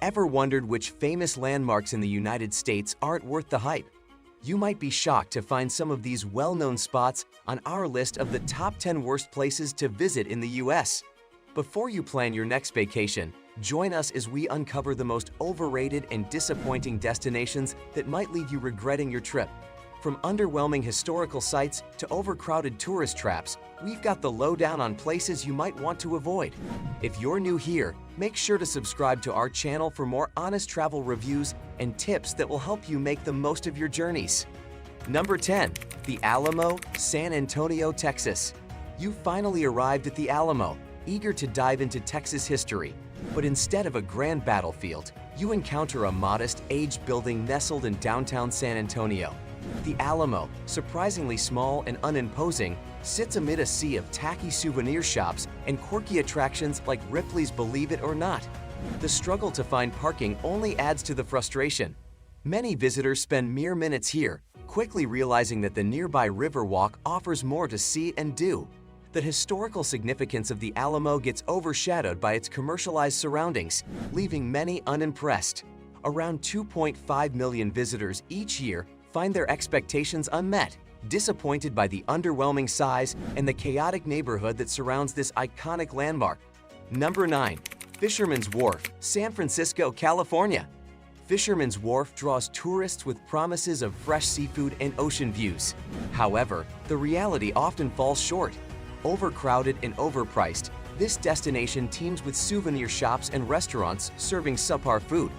Ever wondered which famous landmarks in the United States aren't worth the hype? You might be shocked to find some of these well-known spots on our list of the top 10 worst places to visit in the US. Before you plan your next vacation, join us as we uncover the most overrated and disappointing destinations that might leave you regretting your trip. From underwhelming historical sites to overcrowded tourist traps, we've got the lowdown on places you might want to avoid. If you're new here, make sure to subscribe to our channel for more honest travel reviews and tips that will help you make the most of your journeys. Number 10. The Alamo, San Antonio, Texas. You finally arrived at the Alamo, eager to dive into Texas history. But instead of a grand battlefield, you encounter a modest, aged building nestled in downtown San Antonio. The Alamo, surprisingly small and unimposing, sits amid a sea of tacky souvenir shops and quirky attractions like Ripley's Believe It or Not. The struggle to find parking only adds to the frustration. Many visitors spend mere minutes here, quickly realizing that the nearby Riverwalk offers more to see and do. The historical significance of the Alamo gets overshadowed by its commercialized surroundings, leaving many unimpressed. Around 2.5 million visitors each year find their expectations unmet, disappointed by the underwhelming size and the chaotic neighborhood that surrounds this iconic landmark. Number 9. Fisherman's Wharf, San Francisco, California. Fisherman's Wharf draws tourists with promises of fresh seafood and ocean views. However, the reality often falls short. Overcrowded and overpriced, this destination teems with souvenir shops and restaurants serving subpar food.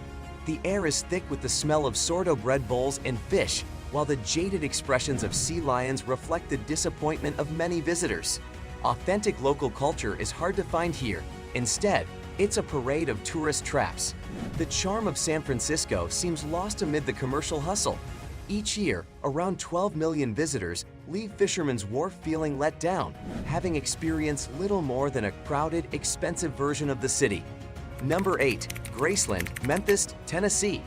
The air is thick with the smell of sourdough bread bowls and fish, while the jaded expressions of sea lions reflect the disappointment of many visitors. Authentic local culture is hard to find here. Instead, it's a parade of tourist traps. The charm of San Francisco seems lost amid the commercial hustle. Each year, around 12 million visitors leave Fisherman's Wharf feeling let down, having experienced little more than a crowded, expensive version of the city. Number 8. Graceland, Memphis, Tennessee.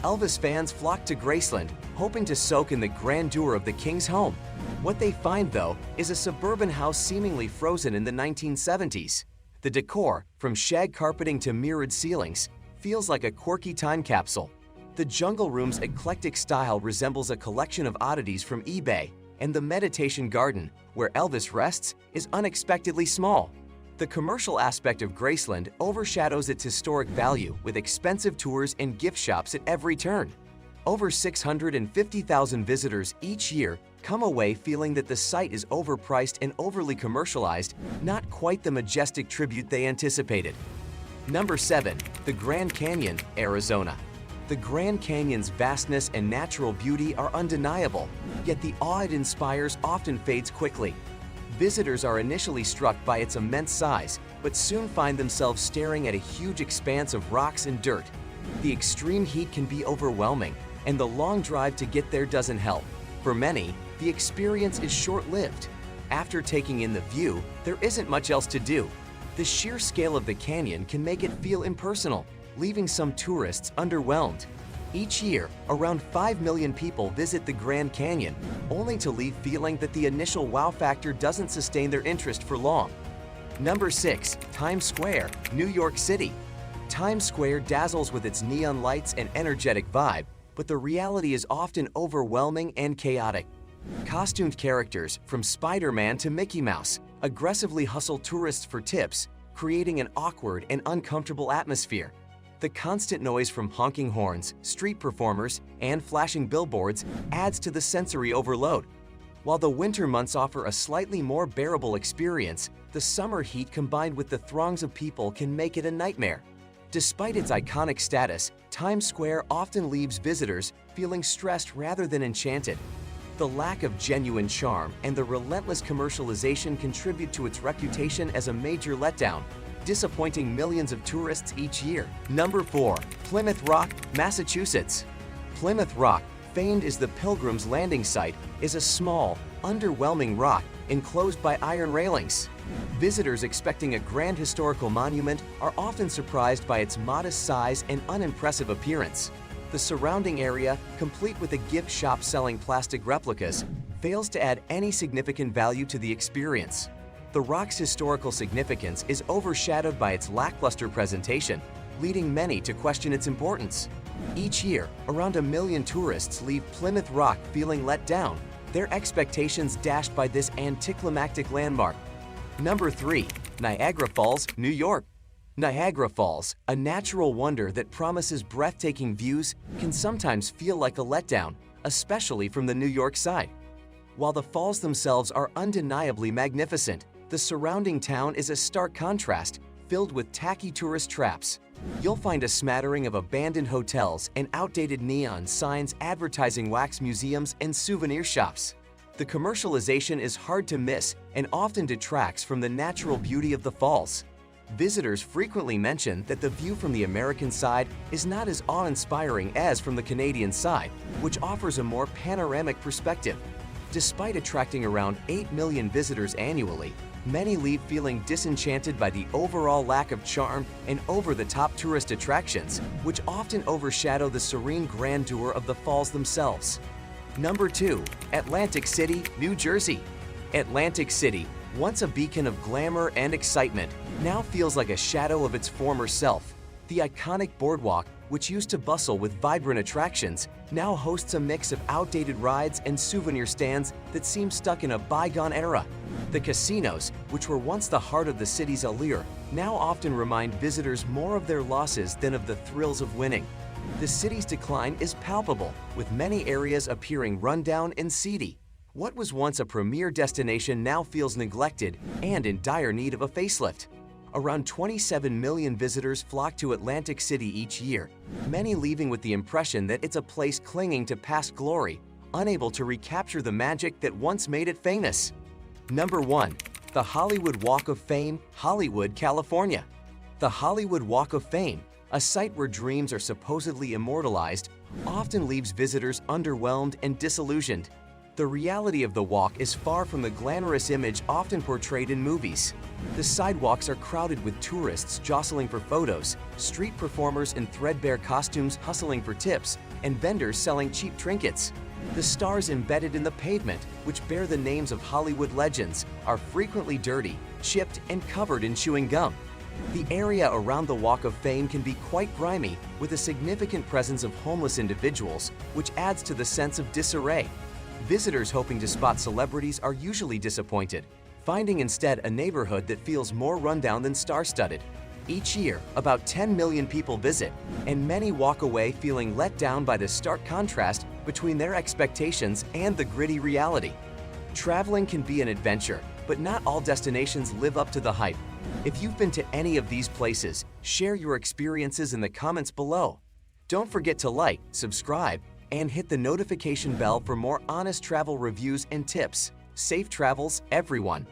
Elvis fans flock to Graceland, hoping to soak in the grandeur of the King's home. What they find, though, is a suburban house seemingly frozen in the 1970s. The decor, from shag carpeting to mirrored ceilings, feels like a quirky time capsule. The jungle room's eclectic style resembles a collection of oddities from eBay, and the meditation garden, where Elvis rests, is unexpectedly small. The commercial aspect of Graceland overshadows its historic value with expensive tours and gift shops at every turn. Over 650,000 visitors each year come away feeling that the site is overpriced and overly commercialized, not quite the majestic tribute they anticipated. Number 7. The Grand Canyon, Arizona. The Grand Canyon's vastness and natural beauty are undeniable, yet the awe it inspires often fades quickly. Visitors are initially struck by its immense size, but soon find themselves staring at a huge expanse of rocks and dirt. The extreme heat can be overwhelming, and the long drive to get there doesn't help. For many, the experience is short-lived. After taking in the view, there isn't much else to do. The sheer scale of the canyon can make it feel impersonal, leaving some tourists underwhelmed. Each year, around 5 million people visit the Grand Canyon, only to leave feeling that the initial wow factor doesn't sustain their interest for long. Number 6. Times Square, New York City. Times Square dazzles with its neon lights and energetic vibe, but the reality is often overwhelming and chaotic. Costumed characters, from Spider-Man to Mickey Mouse, aggressively hustle tourists for tips, creating an awkward and uncomfortable atmosphere. The constant noise from honking horns, street performers, and flashing billboards adds to the sensory overload. While the winter months offer a slightly more bearable experience, the summer heat combined with the throngs of people can make it a nightmare. Despite its iconic status, Times Square often leaves visitors feeling stressed rather than enchanted. The lack of genuine charm and the relentless commercialization contribute to its reputation as a major letdown, disappointing millions of tourists each year. Number 4. Plymouth Rock, Massachusetts. Plymouth Rock, famed as the Pilgrim's Landing site, is a small, underwhelming rock enclosed by iron railings. Visitors expecting a grand historical monument are often surprised by its modest size and unimpressive appearance. The surrounding area, complete with a gift shop selling plastic replicas, fails to add any significant value to the experience. The rock's historical significance is overshadowed by its lackluster presentation. leading many to question its importance. Each year, around 1 million tourists leave Plymouth Rock feeling let down, their expectations dashed by this anticlimactic landmark. Number 3. Niagara Falls, New York. Niagara Falls, a natural wonder that promises breathtaking views, can sometimes feel like a letdown, especially from the New York side. While the falls themselves are undeniably magnificent, the surrounding town is a stark contrast, filled with tacky tourist traps. You'll find a smattering of abandoned hotels and outdated neon signs advertising wax museums and souvenir shops. The commercialization is hard to miss and often detracts from the natural beauty of the falls. Visitors frequently mention that the view from the American side is not as awe-inspiring as from the Canadian side, which offers a more panoramic perspective. Despite attracting around 8 million visitors annually, many leave feeling disenchanted by the overall lack of charm and over-the-top tourist attractions, which often overshadow the serene grandeur of the falls themselves. Number 2. Atlantic City, New Jersey. Atlantic City, once a beacon of glamour and excitement, now feels like a shadow of its former self. The iconic boardwalk, which used to bustle with vibrant attractions, now hosts a mix of outdated rides and souvenir stands that seem stuck in a bygone era. The casinos, which were once the heart of the city's allure, now often remind visitors more of their losses than of the thrills of winning. The city's decline is palpable, with many areas appearing rundown and seedy. What was once a premier destination now feels neglected and in dire need of a facelift. Around 27 million visitors flock to Atlantic City each year, many leaving with the impression that it's a place clinging to past glory, unable to recapture the magic that once made it famous. Number 1. The Hollywood Walk of Fame, Hollywood, California. The Hollywood Walk of Fame, a site where dreams are supposedly immortalized, often leaves visitors underwhelmed and disillusioned. The reality of the walk is far from the glamorous image often portrayed in movies. The sidewalks are crowded with tourists jostling for photos, street performers in threadbare costumes hustling for tips, and vendors selling cheap trinkets. The stars embedded in the pavement, which bear the names of Hollywood legends, are frequently dirty, chipped, and covered in chewing gum. The area around the Walk of Fame can be quite grimy, with a significant presence of homeless individuals, which adds to the sense of disarray. Visitors hoping to spot celebrities are usually disappointed, finding instead a neighborhood that feels more rundown than star-studded. Each year, about 10 million people visit, and many walk away feeling let down by the stark contrast between their expectations and the gritty reality. Traveling can be an adventure, but not all destinations live up to the hype. If you've been to any of these places, share your experiences in the comments below. Don't forget to like, subscribe, and hit the notification bell for more honest travel reviews and tips. Safe travels, everyone!